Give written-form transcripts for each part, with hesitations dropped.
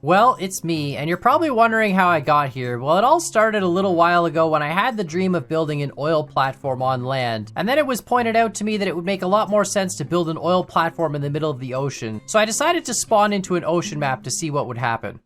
Well, it's me, and you're probably wondering how I got here. Well, it all started a little while ago when I had the dream of building an oil platform on land, and then it was pointed out to me that it would make a lot more sense to build an oil platform in the middle of the ocean. So I decided to spawn into an ocean map to see what would happen.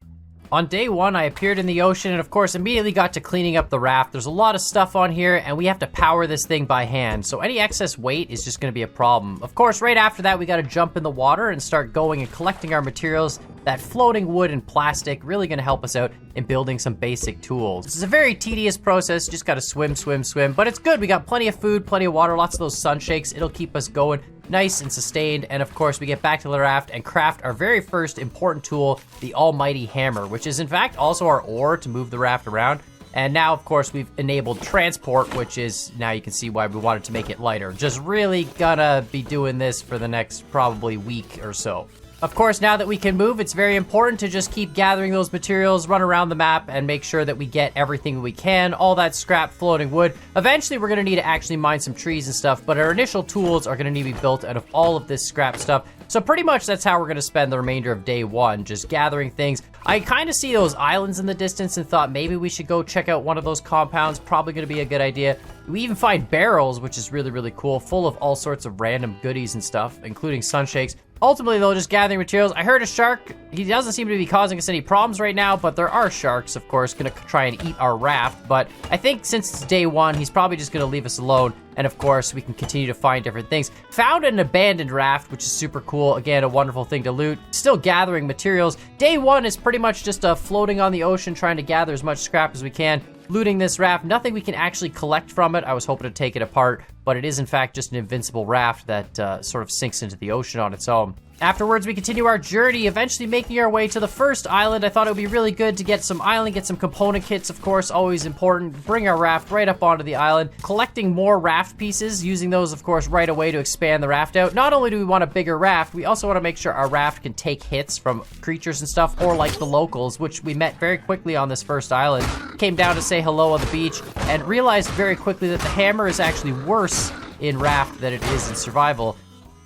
On day one, I appeared in the ocean and of course immediately got to cleaning up the raft. There's a lot of stuff on here and we have to power this thing by hand, so any excess weight is just gonna be a problem. Of course, right after that, we gotta jump in the water and start going and collecting our materials. That floating wood and plastic really gonna help us out in building some basic tools. This is a very tedious process, you just gotta swim, but it's good. We got plenty of food, plenty of water, lots of those sun shakes. It'll keep us going nice and sustained. And of course, we get back to the raft and craft our very first important tool, the almighty hammer, which is in fact also our oar to move the raft around. And now, of course, we've enabled transport, which is, now you can see why we wanted to make it lighter. Just really gonna be doing this for the next probably week or so. Of course, now that we can move, it's very important to just keep gathering those materials, run around the map, and make sure that we get everything we can, all that scrap floating wood. Eventually, we're gonna need to actually mine some trees and stuff, but our initial tools are gonna need to be built out of all of this scrap stuff. So pretty much that's how we're gonna spend the remainder of day one, just gathering things. I kind of see those islands in the distance and thought maybe we should go check out one of those compounds. Probably gonna be a good idea. We even find barrels, which is really, really cool, full of all sorts of random goodies and stuff, including sunshakes. Ultimately, though, just gathering materials. I heard a shark. He doesn't seem to be causing us any problems right now, but there are sharks, of course, gonna try and eat our raft. But I think since it's day one, he's probably just gonna leave us alone. And of course, we can continue to find different things. Found an abandoned raft, which is super cool. Again, a wonderful thing to loot. Still gathering materials. Day one is pretty much just floating on the ocean, trying to gather as much scrap as we can. Looting this raft, nothing we can actually collect from it. I was hoping to take it apart, but it is in fact just an invincible raft that sort of sinks into the ocean on its own. Afterwards, we continue our journey, eventually making our way to the first island. I thought it would be really good to get some island, get some component kits, of course, always important. Bring our raft right up onto the island, collecting more raft pieces, using those, of course, right away to expand the raft out. Not only do we want a bigger raft, we also want to make sure our raft can take hits from creatures and stuff, or like the locals, which we met very quickly on this first island. Came down to say hello on the beach, and realized very quickly that the hammer is actually worse in raft than it is in survival.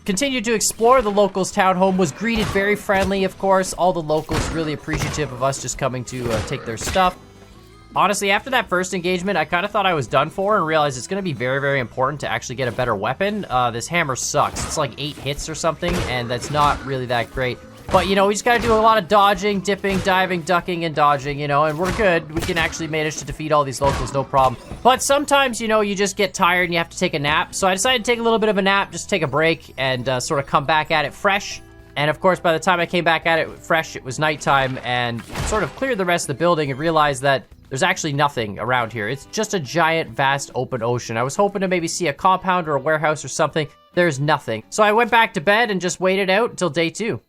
Continued to explore the locals' townhome, was greeted very friendly, of course. All the locals really appreciative of us just coming to take their stuff. Honestly, after that first engagement, I kind of thought I was done for and realized it's going to be very, very important to actually get a better weapon. This hammer sucks. It's like 8 hits or something, and that's not really that great. But, you know, we just gotta do a lot of dodging, dipping, diving, ducking, and dodging, you know, and we're good. We can actually manage to defeat all these locals, no problem. But sometimes, you know, you just get tired and you have to take a nap. So I decided to take a little bit of a nap, just take a break, and sort of come back at it fresh. And of course, by the time I came back at it fresh, it was nighttime, and sort of cleared the rest of the building and realized that there's actually nothing around here. It's just a giant, vast, open ocean. I was hoping to maybe see a compound or a warehouse or something. There's nothing. So I went back to bed and just waited out until day 2.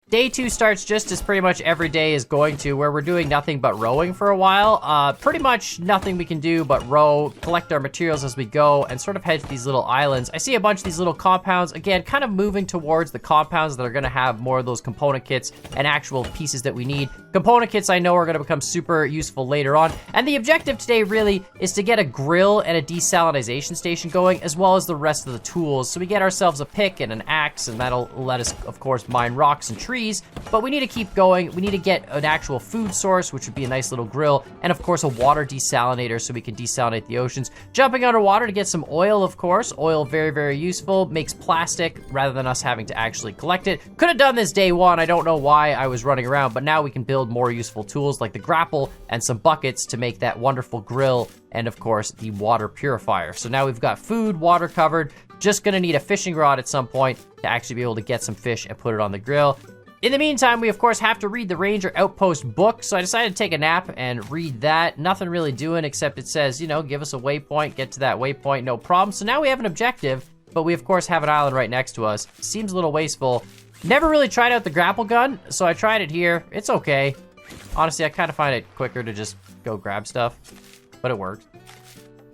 Day 2 starts just as pretty much every day is going to, where we're doing nothing but rowing for a while. Pretty much nothing we can do but row, collect our materials as we go, and sort of head to these little islands. I see a bunch of these little compounds, again, kind of moving towards the compounds that are gonna have more of those component kits and actual pieces that we need. Component kits I know are gonna become super useful later on. And the objective today really is to get a grill and a desalinization station going, as well as the rest of the tools. So we get ourselves a pick and an axe, and that'll let us, of course, mine rocks and trees. But we need to keep going. We need to get an actual food source, which would be a nice little grill, and of course a water desalinator so we can desalinate the oceans. Jumping underwater to get some oil, of course. Oil, very, very useful. Makes plastic rather than us having to actually collect it. Could have done this day 1. I don't know why I was running around, but now we can build more useful tools like the grapple and some buckets to make that wonderful grill, and of course the water purifier. So now we've got food, water covered. Just gonna need a fishing rod at some point to actually be able to get some fish and put it on the grill. In the meantime, we of course have to read the Ranger Outpost book, so I decided to take a nap and read that. Nothing really doing except it says, you know, give us a waypoint, get to that waypoint, no problem. So now we have an objective, but we of course have an island right next to us. Seems a little wasteful. Never really tried out the grapple gun, so I tried it here. It's okay. Honestly, I kind of find it quicker to just go grab stuff, but it worked.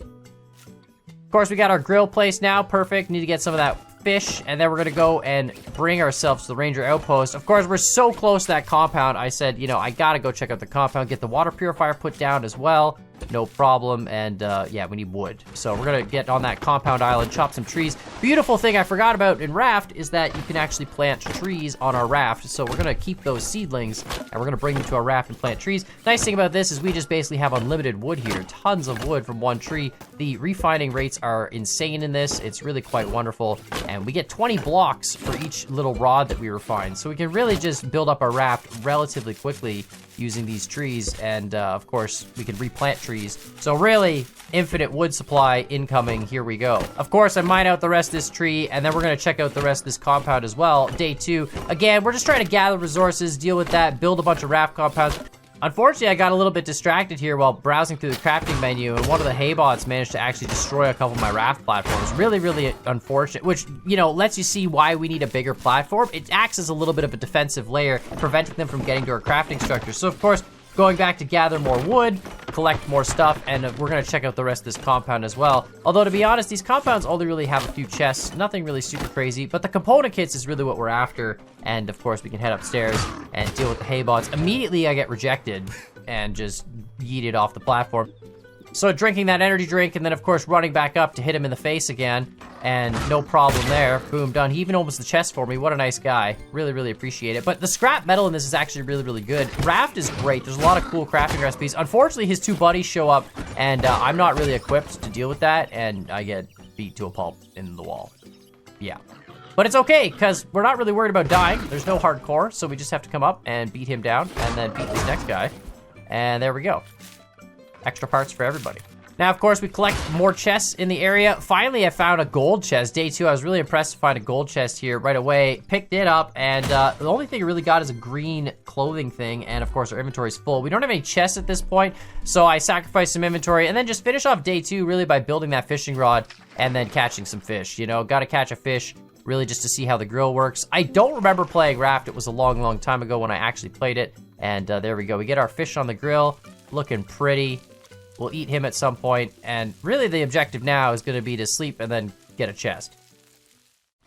Of course, we got our grill placed now, perfect. Need to get some of that fish, and then we're gonna go and bring ourselves to the Ranger Outpost. Of course, we're so close to that compound, I said, you know, I gotta go check out the compound, get the water purifier put down as well. no problem. And yeah, we need wood. So we're gonna get on that compound island, chop some trees. Beautiful thing I forgot about in Raft is that you can actually plant trees on our raft. So we're gonna keep those seedlings and we're gonna bring them to our raft and plant trees. Nice thing about this is we just basically have unlimited wood here, tons of wood from one tree. The refining rates are insane in this. It's really quite wonderful. And we get 20 blocks for each little rod that we refine. So we can really just build up our raft relatively quickly using these trees. And of course, we can replant trees. So really, infinite wood supply incoming. Here we go. Of course, I mine out the rest of this tree, and then we're gonna check out the rest of this compound as well. Day 2. Again, we're just trying to gather resources, deal with that, build a bunch of raft compounds. Unfortunately, I got a little bit distracted here while browsing through the crafting menu, and one of the hay bots managed to actually destroy a couple of my raft platforms. Really, really unfortunate, which, you know, lets you see why we need a bigger platform. It acts as a little bit of a defensive layer, preventing them from getting to our crafting structure. So, of course, going back to gather more wood, collect more stuff, and we're gonna check out the rest of this compound as well. Although, to be honest, these compounds only really have a few chests, nothing really super crazy, but the component kits is really what we're after. And of course, we can head upstairs and deal with the hay bots. Immediately, I get rejected and just yeeted off the platform. So drinking that energy drink, and then of course running back up to hit him in the face again, and no problem there. Boom, done. He even opens the chest for me. What a nice guy. Really, really appreciate it. But the scrap metal in this is actually really, really good. Raft is great. There's a lot of cool crafting recipes. Unfortunately, his 2 buddies show up, and I'm not really equipped to deal with that, and I get beat to a pulp in the wall. Yeah. But it's okay, because we're not really worried about dying. There's no hardcore, so we just have to come up and beat him down, and then beat this next guy. And there we go. Extra parts for everybody. Now, of course, we collect more chests in the area. Finally, I found a gold chest. Day 2, I was really impressed to find a gold chest here right away. Picked it up, and the only thing I really got is a green clothing thing, and of course, our inventory's full. We don't have any chests at this point, so I sacrificed some inventory, and then just finish off day 2 really by building that fishing rod and then catching some fish. You know, gotta catch a fish, really just to see how the grill works. I don't remember playing Raft. It was a long, long time ago when I actually played it, and there we go. We get our fish on the grill, looking pretty. We'll eat him at some point, and really the objective now is gonna be to sleep and then get a chest.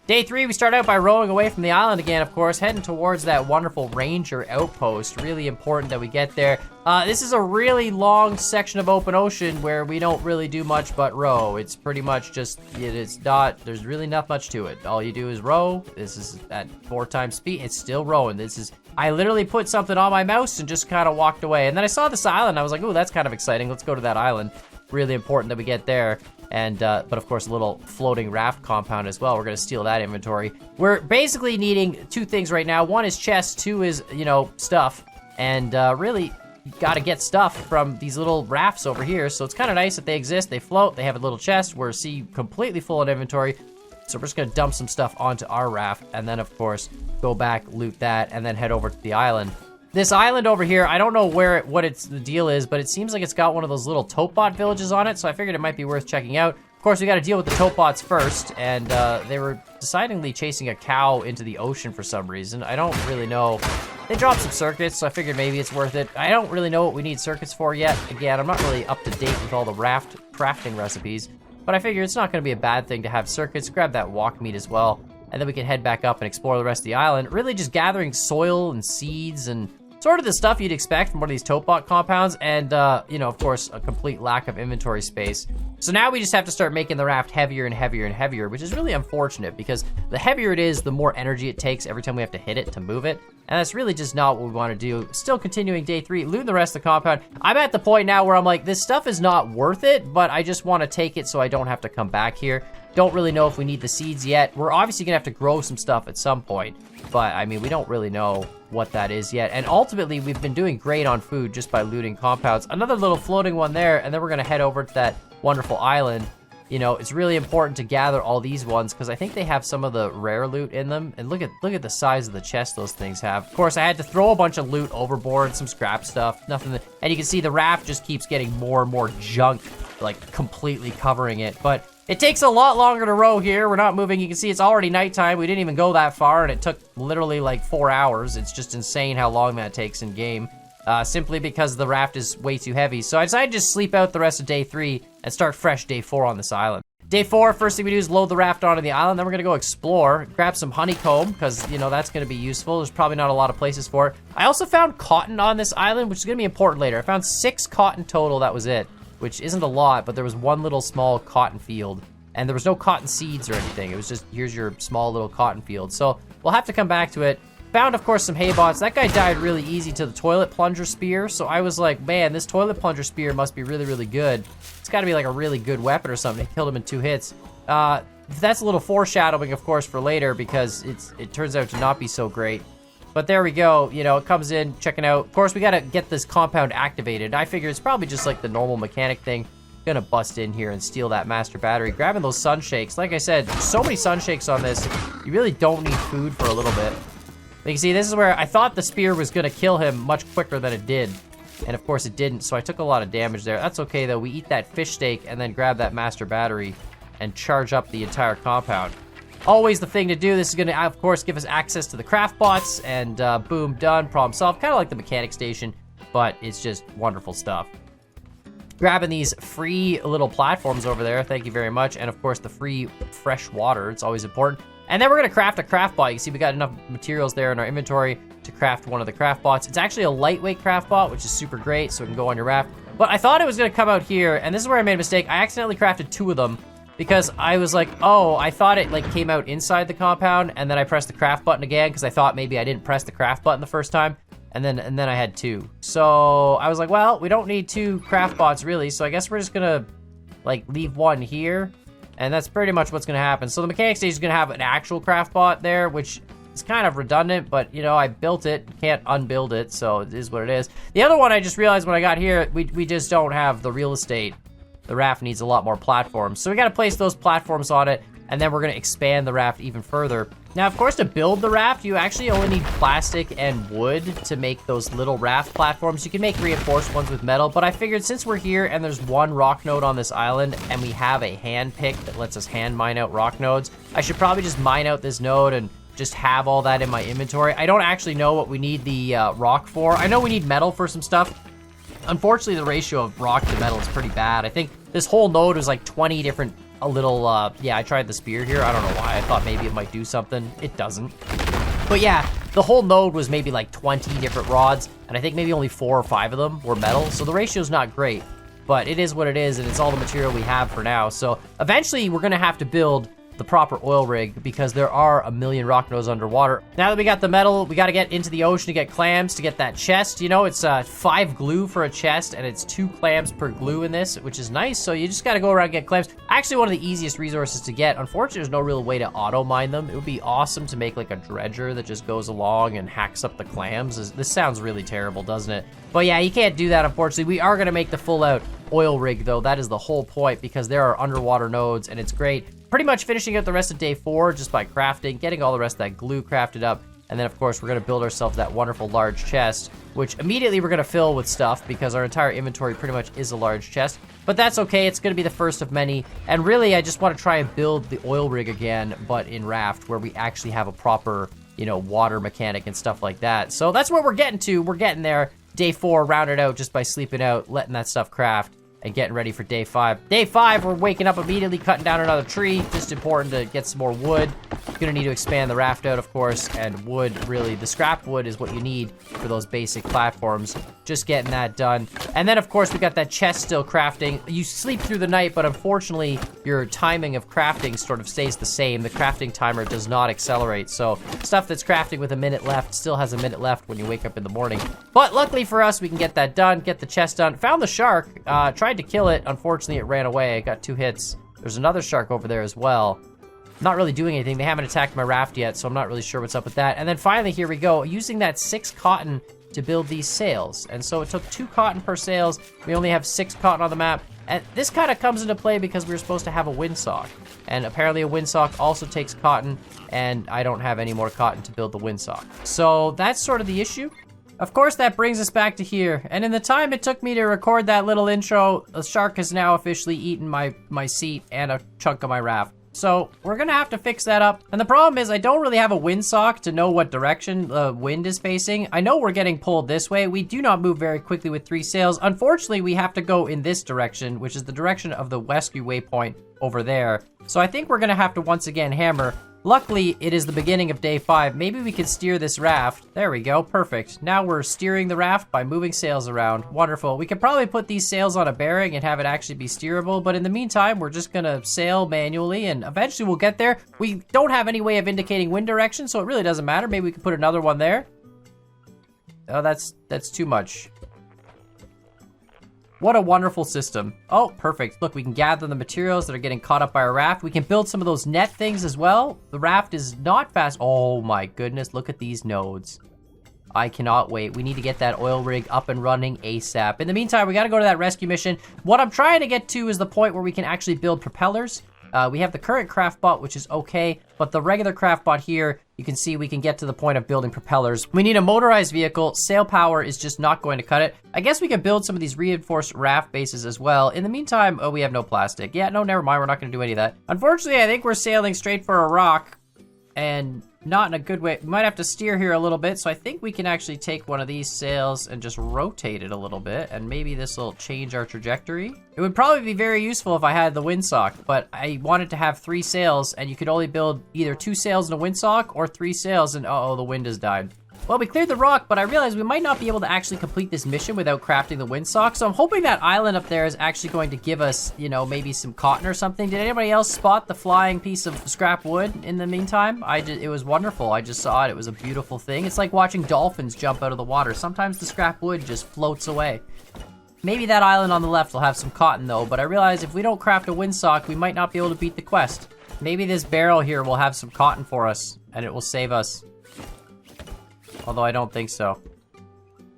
Day 3, we start out by rowing away from the island again, of course, heading towards that wonderful ranger outpost. Really important that we get there. This is a really long section of open ocean where we don't really do much but row. It's pretty much just, there's really not much to it. All you do is row. This is at 4 times speed. It's still rowing. I literally put something on my mouse and just kind of walked away. And then I saw this island. I was like, ooh, that's kind of exciting. Let's go to that island. Really important that we get there. And, but of course, a little floating raft compound as well. We're gonna steal that inventory. We're basically needing 2 things right now. 1 is chests, 2 is, stuff. And really, you gotta get stuff from these little rafts over here. So it's kind of nice that they exist. They float, they have a little chest. We're completely full in inventory. So we're just gonna dump some stuff onto our raft. And then, of course, go back, loot that, and then head over to the island. This island over here, I don't know what the deal is, but it seems like it's got one of those little taupe bot villages on it, so I figured it might be worth checking out. Of course, we gotta deal with the taupe bots first, and they were decidedly chasing a cow into the ocean for some reason. I don't really know. They dropped some circuits, so I figured maybe it's worth it. I don't really know what we need circuits for yet. Again, I'm not really up to date with all the raft crafting recipes, but I figure it's not gonna be a bad thing to have circuits. Grab that walk meat as well, and then we can head back up and explore the rest of the island. Really just gathering soil and seeds and sort of the stuff you'd expect from one of these taupe bot compounds, and, of course, a complete lack of inventory space. So now we just have to start making the raft heavier and heavier and heavier, which is really unfortunate because the heavier it is, the more energy it takes every time we have to hit it to move it. And that's really just not what we want to do. Still continuing day 3, looting the rest of the compound. I'm at the point now where I'm like, this stuff is not worth it, but I just want to take it so I don't have to come back here. Don't really know if we need the seeds yet. We're obviously gonna have to grow some stuff at some point, but I mean, we don't really know what that is yet. And ultimately, we've been doing great on food just by looting compounds. Another little floating one there, and then we're gonna head over to that wonderful island. It's really important to gather all these ones because I think they have some of the rare loot in them. And look at the size of the chest those things have. Of course, I had to throw a bunch of loot overboard, some scrap stuff, nothing. And you can see the raft just keeps getting more and more junk, like completely covering it. But it takes a lot longer to row here. We're not moving. You can see it's already nighttime. We didn't even go that far, and it took literally like 4 hours. It's just insane how long that takes in game. Simply because the raft is way too heavy. So I decided to just sleep out the rest of day 3 and start fresh day 4 on this island. Day 4, first thing we do is load the raft onto the island. Then we're gonna go explore, grab some honeycomb, because, that's gonna be useful. There's probably not a lot of places for it. I also found cotton on this island, which is gonna be important later. I found 6 cotton total, that was it. which isn't a lot, but there was one little small cotton field, and there was no cotton seeds or anything. It was just, here's your small little cotton field. So we'll have to come back to it. Found, of course, some hay bots. That guy died really easy to the toilet plunger spear, so I was like, man, this toilet plunger spear must be really, really good. It's got to be like a really good weapon or something. Killed him in 2 hits. That's a little foreshadowing, of course, for later, because it turns out to not be so great. But there we go. You know, it comes in, checking out. Of course, we got to get this compound activated. I figure it's probably just like the normal mechanic thing. Gonna bust in here and steal that master battery. Grabbing those sun shakes. Like I said, so many sun shakes on this. You really don't need food for a little bit. You can see, this is where I thought the spear was gonna kill him much quicker than it did. And of course it didn't, so I took a lot of damage there. That's okay though. We eat that fish steak and then grab that master battery and charge up the entire compound. Always the thing to do. This is gonna, of course, give us access to the craft bots, and boom, done, problem solved. Kind of like the mechanic station, but it's just wonderful stuff. Grabbing these free little platforms over there, thank you very much, and of course the free fresh water, it's always important. And then we're gonna craft a craft bot. You can see we got enough materials there in our inventory to craft one of the craft bots. It's actually a lightweight craft bot, which is super great, so it can go on your raft. But I thought it was gonna come out here, and this is where I made a mistake. I accidentally crafted 2 of them, because I was like, oh, I thought it like came out inside the compound, and then I pressed the craft button again, because I thought maybe I didn't press the craft button the first time. And then I had 2. So I was like, well, we don't need 2 craft bots really, so I guess we're just gonna like leave 1 here. And that's pretty much what's gonna happen. So the mechanic stage is gonna have an actual craft bot there, which is kind of redundant, but you know, I built it, can't unbuild it, so it is what it is. The other one I just realized when I got here, we just don't have the real estate. The raft needs a lot more platforms. So we gotta place those platforms on it, and then we're gonna expand the raft even further. Now, of course, to build the raft, you actually only need plastic and wood to make those little raft platforms. You can make reinforced ones with metal, but I figured since we're here and there's 1 rock node on this island, and we have a hand pick that lets us hand mine out rock nodes, I should probably just mine out this node and just have all that in my inventory. I don't actually know what we need the rock for. I know we need metal for some stuff. Unfortunately, the ratio of rock to metal is pretty bad. I think this whole node was like 20 different yeah, I tried the spear here. I don't know why. I thought maybe it might do something. It doesn't. But yeah, the whole node was maybe like 20 different rods, and I think maybe only 4 or 5 of them were metal, so the ratio's not great. But it is what it is, and it's all the material we have for now. So eventually, we're gonna have to build the proper oil rig, because there are a million rock nodes underwater. Now that we got the metal, we got to get into the ocean to get clams to get that chest. You know, it's 5 glue for a chest, and it's 2 clams per glue in this, which is nice. So you just got to go around and get clams. Actually, one of the easiest resources to get. Unfortunately, there's no real way to auto mine them. It would be awesome to make like a dredger that just goes along and hacks up the clams. This sounds really terrible, doesn't it? But yeah, you can't do that, unfortunately. We are going to make the full out oil rig, though. That is the whole point, because there are underwater nodes, and it's great. Pretty much finishing out the rest of day 4 just by crafting, getting all the rest of that glue crafted up, and then of course we're gonna build ourselves that wonderful large chest, which immediately we're gonna fill with stuff because our entire inventory pretty much is a large chest. But that's okay, it's gonna be the first of many, and really I just wanna try and build the oil rig again, but in Raft, where we actually have a proper, you know, water mechanic and stuff like that. So that's where we're getting to. We're getting there. Day 4 rounded out just by sleeping out, letting that stuff craft, and getting ready for day 5. Day 5, we're waking up immediately, cutting down another tree. Just important to get some more wood. Gonna need to expand the raft out, of course, and wood, really, the scrap wood is what you need for those basic platforms. Just getting that done. And then, of course, we got that chest still crafting. You sleep through the night, but unfortunately, your timing of crafting sort of stays the same. The crafting timer does not accelerate, so stuff that's crafting with a minute left still has a minute left when you wake up in the morning. But luckily for us, we can get that done, get the chest done. Found the shark, tried to kill it. Unfortunately, it ran away. I got 2 hits. There's another shark over there as well. Not really doing anything. They haven't attacked my raft yet, so I'm not really sure what's up with that. And then finally, here we go, using that 6 cotton to build these sails. And so it took 2 cotton per sails. We only have 6 cotton on the map. And this kind of comes into play because we were supposed to have a windsock. And apparently a windsock also takes cotton, and I don't have any more cotton to build the windsock. So that's sort of the issue. Of course, that brings us back to here. And in the time it took me to record that little intro, a shark has now officially eaten my seat and a chunk of my raft. So we're gonna have to fix that up. And the problem is I don't really have a windsock to know what direction the wind is facing. I know we're getting pulled this way. We do not move very quickly with 3 sails. Unfortunately, we have to go in this direction, which is the direction of the rescue waypoint over there. So I think we're gonna have to once again hammer. Luckily, it is the beginning of day 5. Maybe we could steer this raft. There we go, perfect. Now we're steering the raft by moving sails around. Wonderful. We could probably put these sails on a bearing and have it actually be steerable, but in the meantime, we're just gonna sail manually and eventually we'll get there. We don't have any way of indicating wind direction, so it really doesn't matter. Maybe we could put another one there. Oh, that's too much. What a wonderful system. Oh, perfect. Look, we can gather the materials that are getting caught up by our raft. We can build some of those net things as well. The raft is not fast. Oh my goodness, look at these nodes. I cannot wait. We need to get that oil rig up and running ASAP. In the meantime, we gotta go to that rescue mission. What I'm trying to get to is the point where we can actually build propellers. We have the current craft bot, which is okay, but the regular craft bot here, you can see we can get to the point of building propellers. We need a motorized vehicle. Sail power is just not going to cut it. I guess we could build some of these reinforced raft bases as well. In the meantime, oh, we have no plastic. Yeah, no, never mind. We're not going to do any of that. Unfortunately, I think we're sailing straight for a rock and not in a good way. We might have to steer here a little bit, so I think we can actually take one of these sails and just rotate it a little bit, and maybe this will change our trajectory. It would probably be very useful if I had the windsock, but I wanted to have 3 sails, and you could only build either 2 sails and a windsock, or 3 sails, and uh-oh, the wind has died. Well, we cleared the rock, but I realized we might not be able to actually complete this mission without crafting the windsock, so I'm hoping that island up there is actually going to give us, you know, maybe some cotton or something. Did anybody else spot the flying piece of scrap wood in the meantime? It was wonderful. I just saw it. It was a beautiful thing. It's like watching dolphins jump out of the water. Sometimes the scrap wood just floats away. Maybe that island on the left will have some cotton though, but I realize if we don't craft a windsock, we might not be able to beat the quest. Maybe this barrel here will have some cotton for us, and it will save us. Although I don't think so.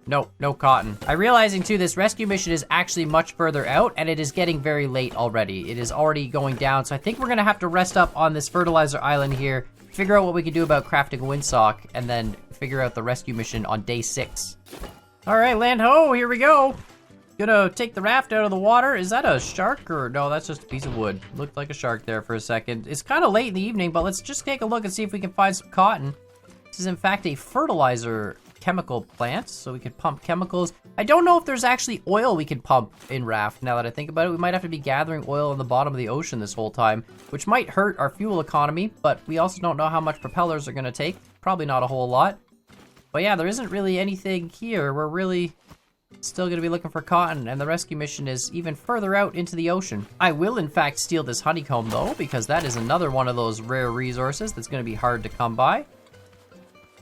Nope, no cotton. I'm realizing too, this rescue mission is actually much further out and it is getting very late already. It is already going down, so I think we're gonna have to rest up on this fertilizer island here, figure out what we can do about crafting a windsock, and then figure out the rescue mission on day 6. All right, land ho, here we go. Gonna take the raft out of the water. Is that a shark or no, that's just a piece of wood. Looked like a shark there for a second. It's kind of late in the evening, but let's just take a look and see if we can find some cotton. This is in fact a fertilizer chemical plant, so we could pump chemicals. I don't know if there's actually oil we can pump in Raft, now that I think about it. We might have to be gathering oil on the bottom of the ocean this whole time, which might hurt our fuel economy, but we also don't know how much propellers are gonna take. Probably not a whole lot. But yeah, there isn't really anything here. We're really still gonna be looking for cotton, and the rescue mission is even further out into the ocean. I will in fact steal this honeycomb though, because that is another one of those rare resources that's gonna be hard to come by.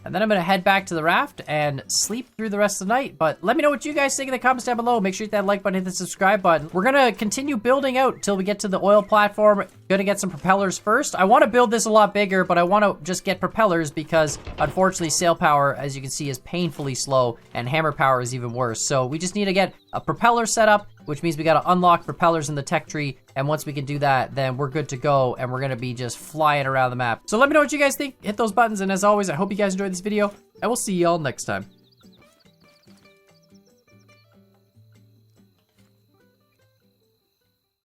And then I'm gonna head back to the raft and sleep through the rest of the night. But let me know what you guys think in the comments down below. Make sure you hit that like button, hit the subscribe button. We're gonna continue building out till we get to the oil platform. Gonna get some propellers first. I wanna build this a lot bigger, but I wanna just get propellers because unfortunately sail power, as you can see, is painfully slow and hammer power is even worse. So we just need to get a propeller set up, which means we gotta unlock propellers in the tech tree. And once we can do that, then we're good to go and we're gonna be just flying around the map. So let me know what you guys think, hit those buttons, and as always, I hope you guys enjoyed this video, and we'll see y'all next time.